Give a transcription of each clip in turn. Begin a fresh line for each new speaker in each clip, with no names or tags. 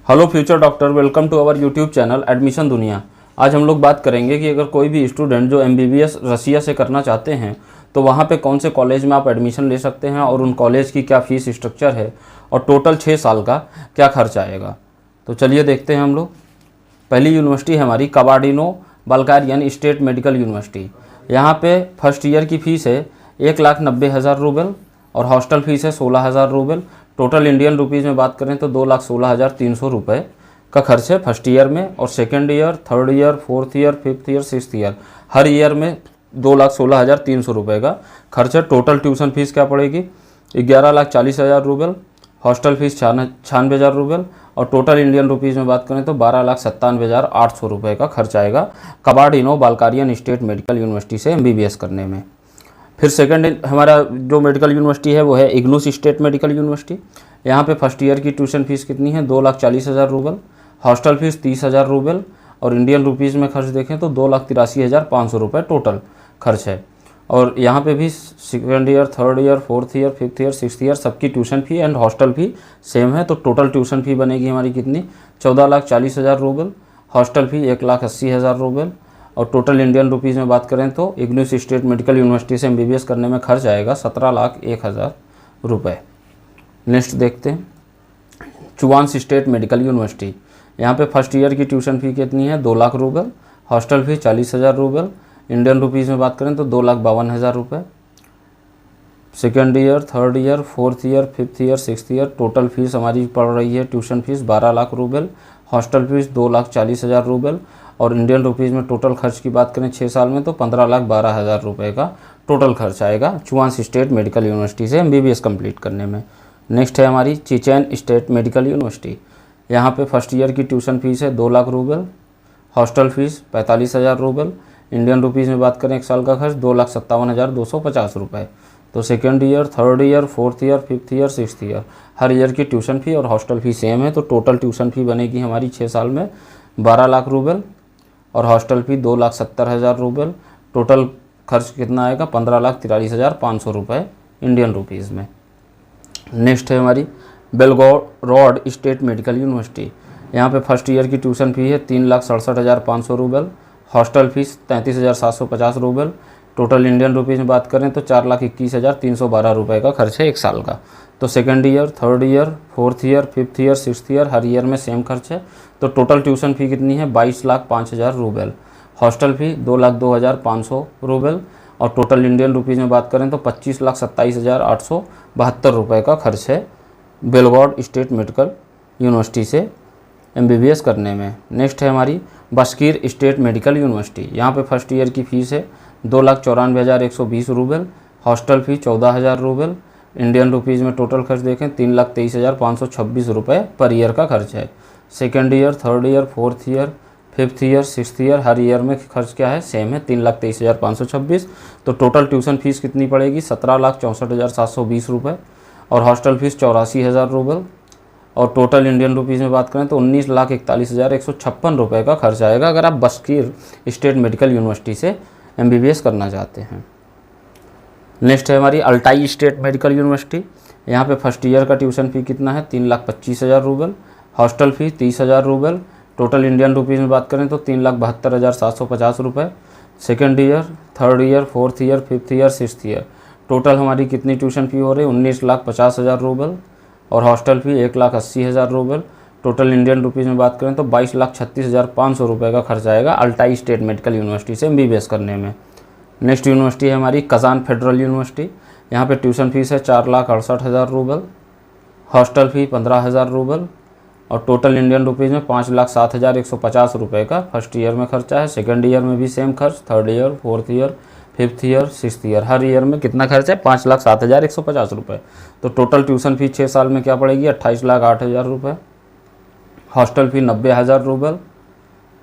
Hello future doctor, welcome to our YouTube channel admission दुनिया। आज हम लोग बात करेंगे कि अगर कोई भी स्टूडेंट जो एमबीबीएस रसिया से करना चाहते हैं तो वहाँ पे कौन से कॉलेज में आप एडमिशन ले सकते हैं और उन कॉलेज की क्या फ़ीस स्ट्रक्चर है और टोटल 6 साल का क्या खर्च आएगा। तो चलिए देखते हैं हम लोग। पहली यूनिवर्सिटी है हमारी कबार्डिनो-बाल्कारियन स्टेट मेडिकल यूनिवर्सिटी। यहाँ पे फर्स्ट ईयर की फ़ीस है 1,90,000 रूबल और हॉस्टल फीस है 16,000 रूबल। टोटल इंडियन रुपीज़ में बात करें तो 2,16,300 रुपये का खर्च है फर्स्ट ईयर में। और second year, third year, fourth year, fifth year, sixth year, हर ईयर में 2,16,300 रुपये का खर्च है। टोटल ट्यूशन फीस क्या पड़ेगी? 11,40,000 रूबल। हॉस्टल फीस 96,000 रूबल और टोटल इंडियन रुपीज़ में बात करें तो 12,97,800 रुपये का खर्च आएगा कबार्डिनो-बाल्कारियन स्टेट मेडिकल यूनिवर्सिटी से एमबीबीएस करने में। फिर सेकंड हमारा जो मेडिकल यूनिवर्सिटी है वो है इग्नूस स्टेट मेडिकल यूनिवर्सिटी। यहाँ पे फर्स्ट ईयर की ट्यूशन फीस कितनी है? 2,40,000 रूबल। हॉस्टल फीस 30,000 रूबल और इंडियन रुपीज़ में खर्च देखें तो 2,83,500 रुपये टोटल खर्च है। और यहाँ पे भी second year, third year, fourth year, fifth year, sixth year सबकी tuition fee and hostel fee same है। तो टोटल ट्यूशन फ़ी बनेगी हमारी कितनी? 14,40,000 रूबल। हॉस्टल फ़ी 1,80,000 रूबल और टोटल इंडियन रुपीज़ में बात करें तो इग्नूस स्टेट मेडिकल यूनिवर्सिटी से एमबीबीएस करने में खर्च आएगा 17,01,000 रुपये। नेक्स्ट देखते हैं चुवांश स्टेट मेडिकल यूनिवर्सिटी। यहाँ पे फर्स्ट ईयर की ट्यूशन फ़ी कितनी है? 2 lakh rouble. Hostel fee 40,000 rouble. Indian rupees में बात करें तो 2,52,000 रुपये। Second year, third year, fourth year, fifth year, sixth year total fees हमारी पड़ रही है tuition fees 12 lakh rouble. Hostel fees 2,40,000 rouble और इंडियन रुपीज़ में टोटल खर्च की बात करें 6 साल में तो 15,12,000 रुपये का टोटल खर्च आएगा चुवांश स्टेट मेडिकल यूनिवर्सिटी से एमबीबीएस कंप्लीट करने में। नेक्स्ट है हमारी चिचेन स्टेट मेडिकल यूनिवर्सिटी। यहाँ पे फर्स्ट ईयर की ट्यूशन फीस है 2 lakh rouble. Hostel fees 45,000 rouble. Indian rupees में बात करें 1 साल का खर्च 2,57,250 रुपये। तो second year, third year, fourth year, fifth year, sixth year हर ईयर की ट्यूशन फ़ी और हॉस्टल फ़ी सेम है। तो टोटल ट्यूशन फ़ी बनेगी हमारी 6 साल में 12 लाख रूबल और हॉस्टल फी 2,70,000 रूबल। टोटल खर्च कितना आएगा? 15,43,500 रुपये इंडियन रुपीज़ में। नेक्स्ट है हमारी बेलगोरोड स्टेट मेडिकल यूनिवर्सिटी। यहाँ पे फर्स्ट ईयर की ट्यूशन फ़ी है 3,67,500 rouble. Hostel fees 33,750 rouble. Total Indian rupees में बात करें तो 4,21,312 रुपये का खर्च है 1 साल का। तो second year, third year, fourth year, fifth year, sixth year हर ईयर में सेम खर्च है। तो टोटल ट्यूशन फ़ी कितनी है? 22,05,000 रूबल। हॉस्टल फ़ी 2,02,500 रूबल और टोटल इंडियन रुपीज़ में बात करें तो 25,27,872 रुपये का खर्च है बेलगोरोड स्टेट मेडिकल यूनिवर्सिटी से एमबीबीएस करने में। नेक्स्ट है हमारी बास्कीर स्टेट मेडिकल यूनिवर्सिटी। यहाँ पे फर्स्ट ईयर की फ़ीस है 2,94,120 rouble. Hostel fee 14,000 rouble. Indian rupees में टोटल खर्च देखें 3,23,526 रुपये पर ईयर का खर्च है। Second year, third year, fourth year, fifth year, sixth year हर ईयर में खर्च क्या है? सेम है 3,23,526। तो टोटल ट्यूशन फीस कितनी पड़ेगी? 17,64,720 रुपये और हॉस्टल फीस 84,000 रूबल और टोटल इंडियन रुपीज़ में बात करें तो 19,41,156 रुपये का खर्च आएगा अगर आप बास्कीर स्टेट मेडिकल यूनिवर्सिटी से एमबीबीएस करना चाहते हैं। नेक्स्ट है हमारी अल्टाई स्टेट मेडिकल यूनिवर्सिटी। यहाँ पे फर्स्ट ईयर का ट्यूशन फ़ी कितना है? 3,25,000 rouble. Hostel fee 30,000 rouble. Total Indian rupees में बात करें तो 3,72,750 रुपये। Second year, third year, fourth year, fifth year, sixth year total हमारी कितनी ट्यूशन फ़ी हो रही है? 19,50,000 रूबल और hostel fee 1,80,000 rouble. Total Indian rupees में बात करें तो 22,36,500 रुपये का खर्च आएगा अल्टाई स्टेट मेडिकल यूनिवर्सिटी से एमबीबीएस करने में। नेक्स्ट यूनिवर्सिटी है हमारी कजान फेडरल यूनिवर्सिटी। यहाँ पे ट्यूशन फीस है 4,68,000 रूबल। हॉस्टल फी 15,000 रूबल और टोटल इंडियन रुपीज़ में 5,07,150 रुपये का फर्स्ट ईयर में खर्चा है। सेकेंड ईयर में भी सेम खर्च। Third year, fourth year, fifth year, sixth year हर ईयर में कितना खर्च है? 5,07,150 रुपये। तो टोटल ट्यूशन फी 6 साल में क्या पड़ेगी? 28,08,000 रुपये। हॉस्टल फी 90,000 रूबल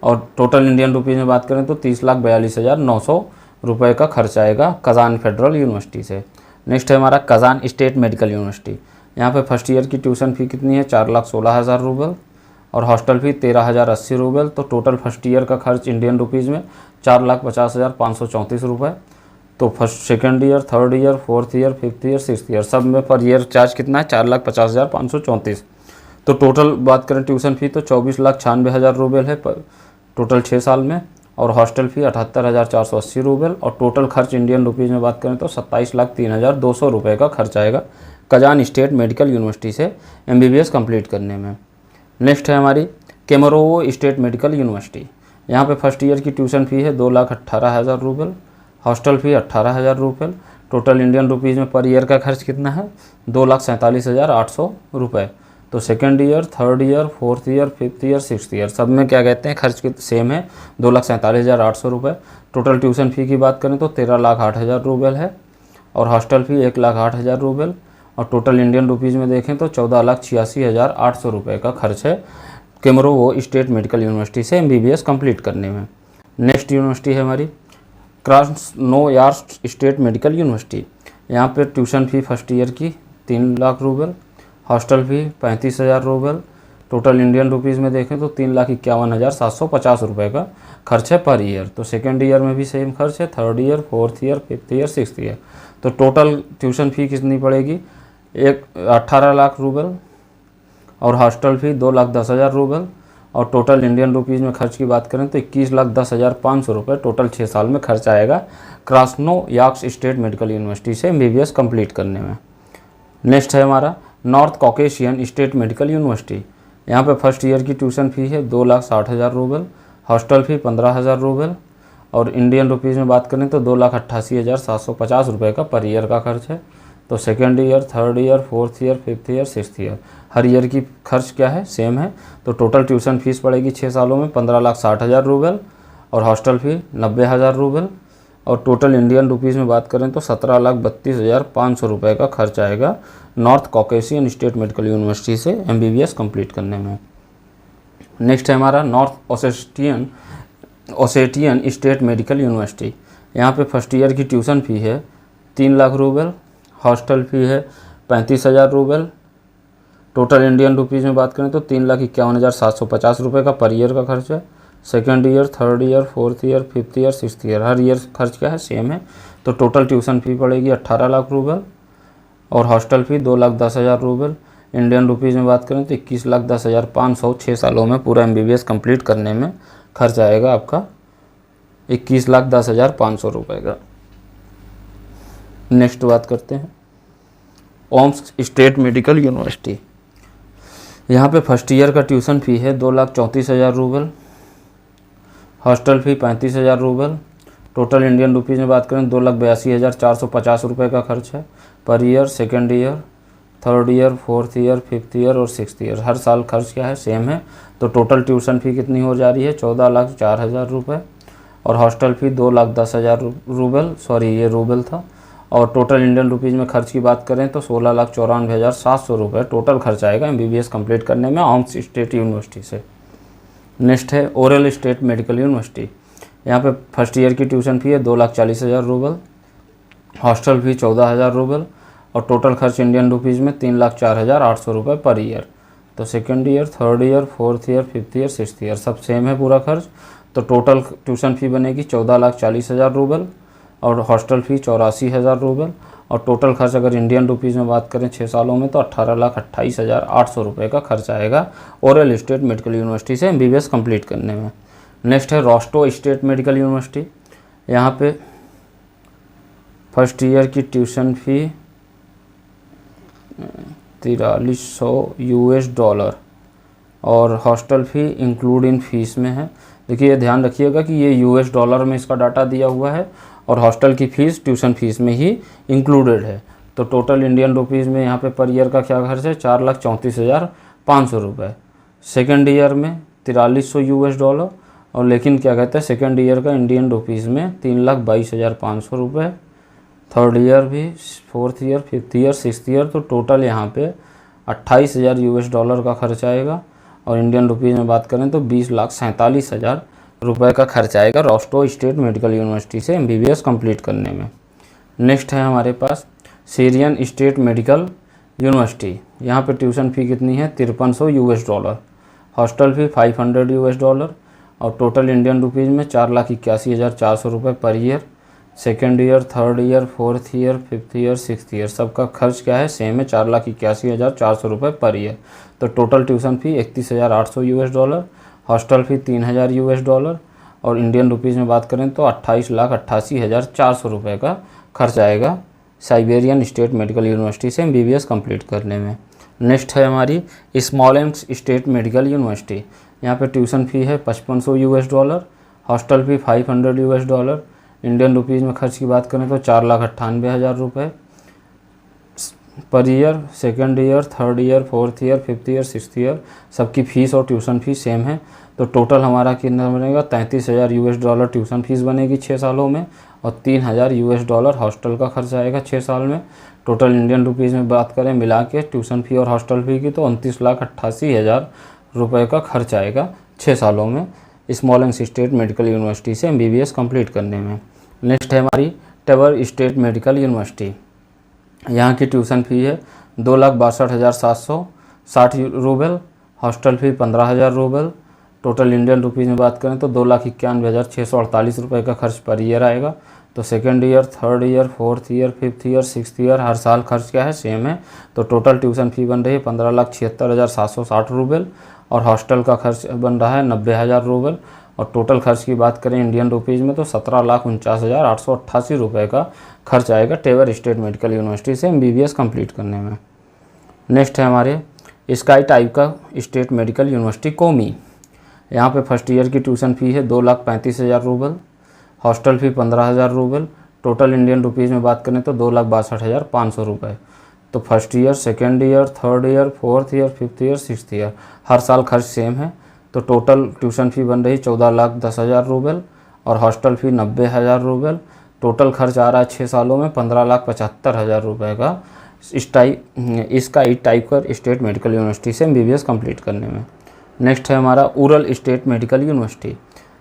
और टोटल इंडियन रुपीज़ में बात करें तो 30,42,900 रुपये का खर्च आएगा कजान फेडरल यूनिवर्सिटी से। नेक्स्ट है हमारा कजान स्टेट मेडिकल यूनिवर्सिटी। यहाँ पे फर्स्ट ईयर की ट्यूशन फ़ी कितनी है? 4,16,000 रूबल और हॉस्टल फी 13,080 रूबल। तो टोटल फर्स्ट ईयर का खर्च इंडियन रुपीज़ में 4,50,534 रुपये। तो first, second year, third year, fourth year, fifth year, sixth year सब में पर ईयर चार्ज कितना है? 4,50,534। तो टोटल बात करें ट्यूशन फ़ी तो 24,96,000 रूबल है टोटल 6 साल में, और हॉस्टल फ़ी 78,480 रूबल, और टोटल खर्च इंडियन रुपीज़ में बात करें तो 27,03,200 रुपये का खर्च आएगा कजान स्टेट मेडिकल यूनिवर्सिटी से MBBS कंप्लीट करने में। नेक्स्ट है हमारी केमरोवो स्टेट मेडिकल यूनिवर्सिटी। यहाँ पे फर्स्ट ईयर की ट्यूशन फ़ी है 2,18,000 रूबल, हॉस्टल फ़ी 18,000 रूपये, टोटल इंडियन रुपीज़ में पर ईयर का खर्च कितना है 2,47,800 रुपये। तो second year, third year, fourth year, fifth year, sixth year सब में क्या कहते हैं खर्च सेम है 2,47,800 रुपये। टोटल ट्यूशन फ़ी की बात करें तो 13,08,000 रूबल है, और हॉस्टल फ़ी 1,08,000 रूबल, और टोटल इंडियन रुपीज़ में देखें तो 14,86,800 रुपये का खर्च है केमरोवो स्टेट मेडिकल यूनिवर्सिटी से MBBS कंप्लीट करने में। नेक्स्ट यूनिवर्सिटी है हमारी क्रास्नोयार्स्क स्टेट मेडिकल यूनिवर्सिटी। यहाँ पर ट्यूशन फ़ी फर्स्ट ईयर की 3 लाख रूबल, हॉस्टल फ़ी 35,000 रूबल, टोटल इंडियन रुपीज़ में देखें तो 3,51,750 रुपये का खर्च है पर ईयर। तो सेकेंड ईयर में भी सेम खर्च है, third year, fourth year, fifth year, sixth year. तो टोटल ट्यूशन फ़ी कितनी पड़ेगी 18 लाख रूबल, और हॉस्टल फ़ी 2,10,000 रूबल, और टोटल इंडियन रुपीज़ में खर्च की बात करें तो 21,10,500 रुपये टोटल 6 साल में खर्च आएगा क्रास्नोयार्स्क स्टेट मेडिकल यूनिवर्सिटी से MBBS कंप्लीट करने में। नेक्स्ट है हमारा north Caucasian state medical university. यहाँ पे फर्स्ट ईयर की ट्यूशन फ़ी है 2,60,000 रूबल, हॉस्टल फ़ी 15,000 रूबल, और इंडियन रुपीज़ में बात करें तो 2,88,750 रुपये का पर ईयर का खर्च है। तो second year, third year, fourth year, fifth year, sixth year हर ईयर की खर्च क्या है सेम है। तो टोटल ट्यूशन फीस पड़ेगी 6 सालों में 15,60,000 रूबल, और हॉस्टल फ़ी 90,000 रूबल, और टोटल इंडियन रुपीज़ में बात करें तो 17,32,500 रुपये का खर्च आएगा north Caucasian state medical university से MBBS कंप्लीट करने में। नेक्स्ट है हमारा नॉर्थ ओसेटियन स्टेट मेडिकल यूनिवर्सिटी। यहाँ पे फर्स्ट ईयर की ट्यूशन फ़ी है 3 लाख रूबल, हॉस्टल फ़ी है 35,000 रूबल, टोटल इंडियन रुपीज़ में बात करें तो 3,51,750 रुपये का पर ईयर का खर्च है। Second year, third year, fourth year, fifth year, sixth year हर ईयर खर्च क्या है सेम है। तो टोटल ट्यूशन फ़ी पड़ेगी 18 लाख रूबल, और हॉस्टल फ़ी 2,10,000 रूबल। इंडियन रुपीज़ में बात करें तो 21,10,500 6 सालों में पूरा MBBS कंप्लीट करने में खर्च आएगा आपका 21,10,500 रुपये का। नेक्स्ट बात करते हैं ओम्स्क स्टेट मेडिकल यूनिवर्सिटी। यहाँ पे फर्स्ट ईयर का ट्यूशन फ़ी है 2,34,000 रूबल, हॉस्टल फ़ी 35,000 रूबल, टोटल इंडियन रुपीज़ में बात करें 2,82,450 रुपये का खर्च है per year. Second year, third year, fourth year, fifth year और सिक्स्थ ईयर हर साल खर्च क्या है सेम है। तो टोटल ट्यूशन फ़ी कितनी हो जा रही है 14,04,000 रुपये, और हॉस्टल फ़ी 2,10,000 रूबल, सॉरी ये रूबल था, और टोटल इंडियन रुपीज़ में खर्च की बात करें तो 16,94,700 रुपये टोटल खर्च आएगा MBBS कंप्लीट करने में ओम्स्क स्टेट यूनिवर्सिटी से। नेक्स्ट है ओरेल स्टेट मेडिकल यूनिवर्सिटी। यहाँ पे फर्स्ट ईयर की ट्यूशन फ़ी है 2,40,000 रूबल, हॉस्टल फ़ी 14,000 रूबल, और टोटल खर्च इंडियन रुपीज़ में 3,04,800 रुपये पर ईयर। तो second year, third year, fourth year, fifth year, sixth year सब सेम है पूरा खर्च। तो टोटल ट्यूशन फ़ी बनेगी 14,40,000 रूबल, और हॉस्टल फ़ी 84,000 रूबल, और टोटल खर्च अगर इंडियन रुपीज़ में बात करें 6 सालों में तो 18,28,800 रुपये का खर्च आएगा ओरेल स्टेट मेडिकल यूनिवर्सिटी से MBBS कंप्लीट करने में। नेक्स्ट है रोस्टो स्टेट मेडिकल यूनिवर्सिटी। यहाँ पे फर्स्ट ईयर की ट्यूशन फ़ी $4300 और hostel fee include in fees में है। देखिए ध्यान रखिएगा कि ये $, में इसका डाटा दिया हुआ है, और हॉस्टल की फ़ीस ट्यूशन फीस में ही इंक्लूडेड है। तो टोटल इंडियन रुपीज़ में यहाँ पे पर ईयर का क्या खर्च है 4,34,500 रुपये। सेकेंड ईयर में $4300, और लेकिन क्या कहते हैं सेकेंड ईयर का इंडियन रुपीज़ में 3,22,500 रुपये। थर्ड ईयर भी, fourth year, fifth year, sixth year, तो टोटल यहाँ पे $28,000 का खर्च आएगा, और इंडियन रुपीज़ में बात करें तो 20,47,000 रुपये का खर्च आएगा रोस्टो स्टेट मेडिकल यूनिवर्सिटी से MBBS कंप्लीट करने में। नेक्स्ट है हमारे पास सीरियन स्टेट मेडिकल यूनिवर्सिटी। यहाँ पे ट्यूशन फ़ी कितनी है $5300, हॉस्टल फ़ी $500, और टोटल इंडियन रुपीज़ में 4,81,400 रुपये per year. Second year, third year, fourth year, fifth year, sixth year, सबका खर्च क्या है, सेम है, 4,81,400 रुपये पर ईयर। तो टोटल ट्यूशन फ़ी 31,800 US dollar, hostel fee 3,000 US dollar, और इंडियन रुपीज़ में बात करें तो 28,88,400 रुपये का खर्च आएगा साइबेरियन स्टेट मेडिकल यूनिवर्सिटी से MBBS कंप्लीट करने में। नेक्स्ट है हमारी स्मॉलेंस स्टेट मेडिकल यूनिवर्सिटी। यहाँ पे ट्यूशन फ़ी है 5500 US dollar, hostel fee 500 US dollar, Indian rupees में खर्च की बात करें तो 4,98,000 रुपये per year. Second year, third year, fourth year, fifth year, sixth year, सबकी फ़ीस और ट्यूशन फ़ीस सेम है। तो टोटल हमारा कितना बनेगा, 33,000 US डॉलर ट्यूशन फ़ीस बनेगी 6 सालों में, और 3,000 US डॉलर हॉस्टल का खर्च आएगा 6 साल में। टोटल इंडियन रुपीज़ में बात करें मिला के ट्यूशन फ़ी और हॉस्टल फ़ी की तो 29,88,000 रुपये का खर्च आएगा 6 सालों में स्मॉलेंस स्टेट मेडिकल यूनिवर्सिटी से MBBS कंप्लीट करने में। नेक्स्ट है हमारी टेबर स्टेट मेडिकल यूनिवर्सिटी। यहाँ की ट्यूशन फ़ी है 2,62,760 rouble, hostel fee 15,000 rouble. Total Indian rupees में बात करें तो 2,91,648 रुपये का खर्च पर ईयर आएगा। तो second year, third year, fourth year, fifth year, sixth year, हर साल खर्च क्या है, सेम है। तो टोटल ट्यूशन फ़ी बन रही है 15,76,760 रूबल, और हॉस्टल का खर्च बन रहा है 90,000 रूबल। और टोटल खर्च की बात करें इंडियन रुपीज़ में तो 17,49,888 रुपये का खर्च आएगा टेबर स्टेट मेडिकल यूनिवर्सिटी से MBBS कंप्लीट करने में। नेक्स्ट है हमारे स्काई टाइप का स्टेट मेडिकल यूनिवर्सिटी कोमी। यहाँ पे फर्स्ट ईयर की ट्यूशन फ़ी है 2,35,000 rouble, hostel fee 15,000 rouble. Total Indian rupees में बात करें तो 2,62,500 रुपये। तो first year, second year, third year, fourth year, fifth year, sixth year, हर साल खर्च सेम है। तो टोटल ट्यूशन फ़ी बन रही 14,10,000 रूबल, और हॉस्टल फ़ी 90,000 रूबल। टोटल खर्च आ रहा है 6 सालों में 15,75,000 रुपये का इसका टाइप कर स्टेट मेडिकल यूनिवर्सिटी से MBBS कंप्लीट करने में। नेक्स्ट है हमारा उरल स्टेट मेडिकल यूनिवर्सिटी।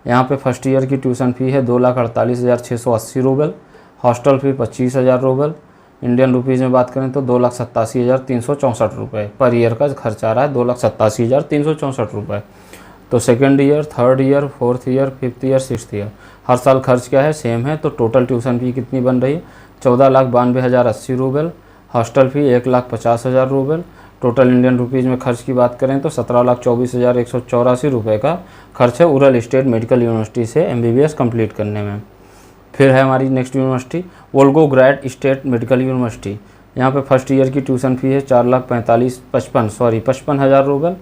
यहाँ पे फर्स्ट ईयर की ट्यूशन फ़ी है 2,48,680 रूबल, हॉस्टल फ़ी 25,000 रूबल। इंडियन रुपीज़ में बात करें तो 2,87,364 रुपये पर ईयर का खर्च आ रहा है, 2,87,364 रुपये। तो second year, third year, fourth year, fifth year, sixth year, हर साल खर्च क्या है, सेम है। तो टोटल ट्यूशन फ़ी कितनी बन रही है, 14,92,080 रूबल, हॉस्टल फ़ी 1,50,000 रूबल। टोटल इंडियन रुपीज़ में खर्च की बात करें तो 17,24,184 रुपये का खर्च है उरल स्टेट मेडिकल यूनिवर्सिटी से MBBS कंप्लीट करने में। फिर है हमारी next university Volgograd state medical university. यहाँ पे फर्स्ट ईयर की ट्यूशन फ़ी है 55,000 rouble,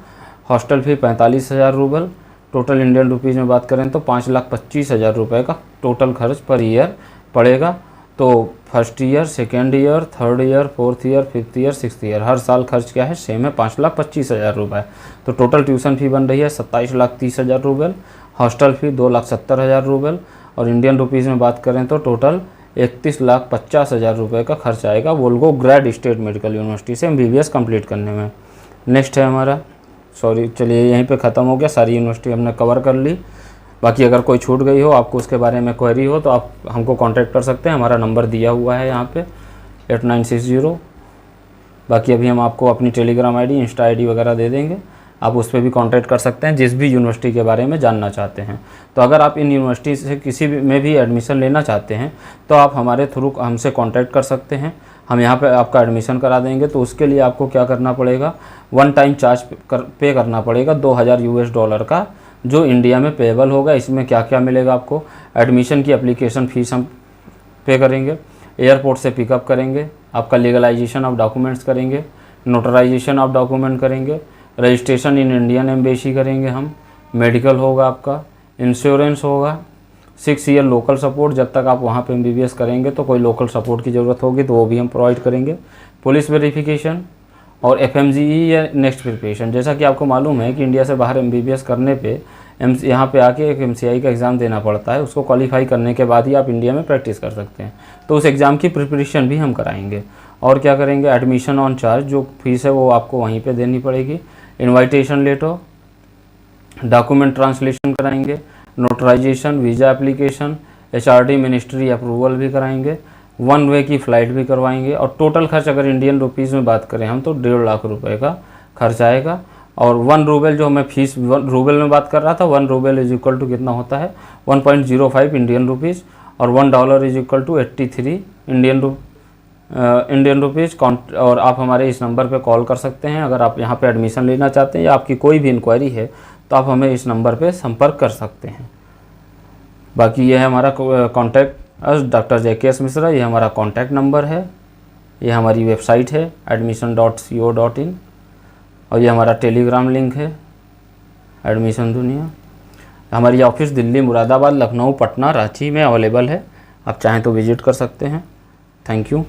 hostel fee 45,000 rouble. Total Indian rupees में बात करें तो 5,25,000 रुपये का टोटल खर्च पर ईयर पड़ेगा। तो first year, second year, third year, fourth year, fifth year, sixth year, हर साल खर्च क्या है, सेम है, 5,25,000 रुपये। तो टोटल ट्यूशन फ़ी बन रही है 27,30,000 रूबल, हॉस्टल फ़ी 2,70,000 रूबल, और इंडियन रुपीज़ में बात करें तो टोटल 31,50,000 रुपये का खर्च आएगा वोल्गोग्रैड स्टेट मेडिकल यूनिवर्सिटी से MBBS कंप्लीट करने में। नेक्स्ट है हमारा चलिए यहीं पे ख़त्म हो गया, सारी यूनिवर्सिटी हमने कवर कर ली। बाकी अगर कोई छूट गई हो, आपको उसके बारे में क्वेरी हो तो आप हमको कांटेक्ट कर सकते हैं, हमारा नंबर दिया हुआ है यहाँ पे 8960। बाकी अभी हम आपको अपनी टेलीग्राम ID, इंस्टा ID वगैरह दे देंगे, आप उस पर भी कांटेक्ट कर सकते हैं जिस भी यूनिवर्सिटी के बारे में जानना चाहते हैं। तो अगर आप इन यूनिवर्सिटी से किसी भी में भी एडमिशन लेना चाहते हैं तो आप हमारे थ्रू हमसे कांटेक्ट कर सकते हैं, हम यहाँ पे आपका एडमिशन करा देंगे। तो उसके लिए आपको क्या करना पड़ेगा, वन टाइम चार्ज पे करना पड़ेगा 2,000 US डॉलर का, जो इंडिया में पेएबल होगा। इसमें क्या क्या मिलेगा आपको, एडमिशन की एप्लीकेशन फ़ीस हम पे करेंगे, एयरपोर्ट से पिकअप करेंगे, आपका लीगलाइजेशन ऑफ डॉक्यूमेंट्स करेंगे, नोटराइजेशन ऑफ डॉक्यूमेंट करेंगे, रजिस्ट्रेशन इन इंडियन एम्बेसी करेंगे हम, मेडिकल होगा आपका, इंश्योरेंस होगा, 6 ईयर लोकल सपोर्ट, जब तक आप वहाँ पे MBBS करेंगे तो कोई लोकल सपोर्ट की ज़रूरत होगी तो वो भी हम प्रोवाइड करेंगे, पुलिस वेरिफिकेशन, और FMGE या नेक्स्ट प्रिपरेशन। जैसा कि आपको मालूम है कि इंडिया से बाहर MBBS करने पे यहाँ पे आके एक MCI का एग्ज़ाम देना पड़ता है, उसको क्वालिफाई करने के बाद ही आप इंडिया में प्रैक्टिस कर सकते हैं। तो उस एग्ज़ाम की प्रिपरेशन भी हम कराएंगे। और क्या करेंगे, एडमिशन ऑन चार्ज, जो फीस है वो आपको वहीं पे देनी पड़ेगी, इन्वाइटेशन लेटर, डॉक्यूमेंट ट्रांसलेशन कराएंगे, notarisation, visa application, HRD ministry approval भी कराएंगे, वन वे की फ़्लाइट भी करवाएंगे। और टोटल खर्च अगर इंडियन रुपीज़ में बात करें हम तो 1.5 लाख रुपए का खर्च आएगा। और 1 रूबल जो मैं फीस 1 रूबल में बात कर रहा था, 1 रूबल इज इक्वल टू कितना होता है, 1.05 इंडियन रुपीज़। और $1 is equal to 83 Indian rupees. और आप हमारे इस नंबर पे कॉल कर सकते हैं अगर आप यहाँ पे एडमिशन लेना चाहते हैं या आपकी कोई भी इंक्वायरी है तो आप हमें इस नंबर पे संपर्क कर सकते हैं। बाकी ये है हमारा contact us doctor JKS Mishra, ये हमारा कॉन्टैक्ट नंबर है, ये हमारी वेबसाइट है admission.co.in और ये हमारा टेलीग्राम लिंक है एडमिशन दुनिया। हमारी ऑफिस दिल्ली, मुरादाबाद, लखनऊ, पटना, रांची में अवेलेबल है, आप चाहें तो विज़िट कर सकते हैं। Thank you.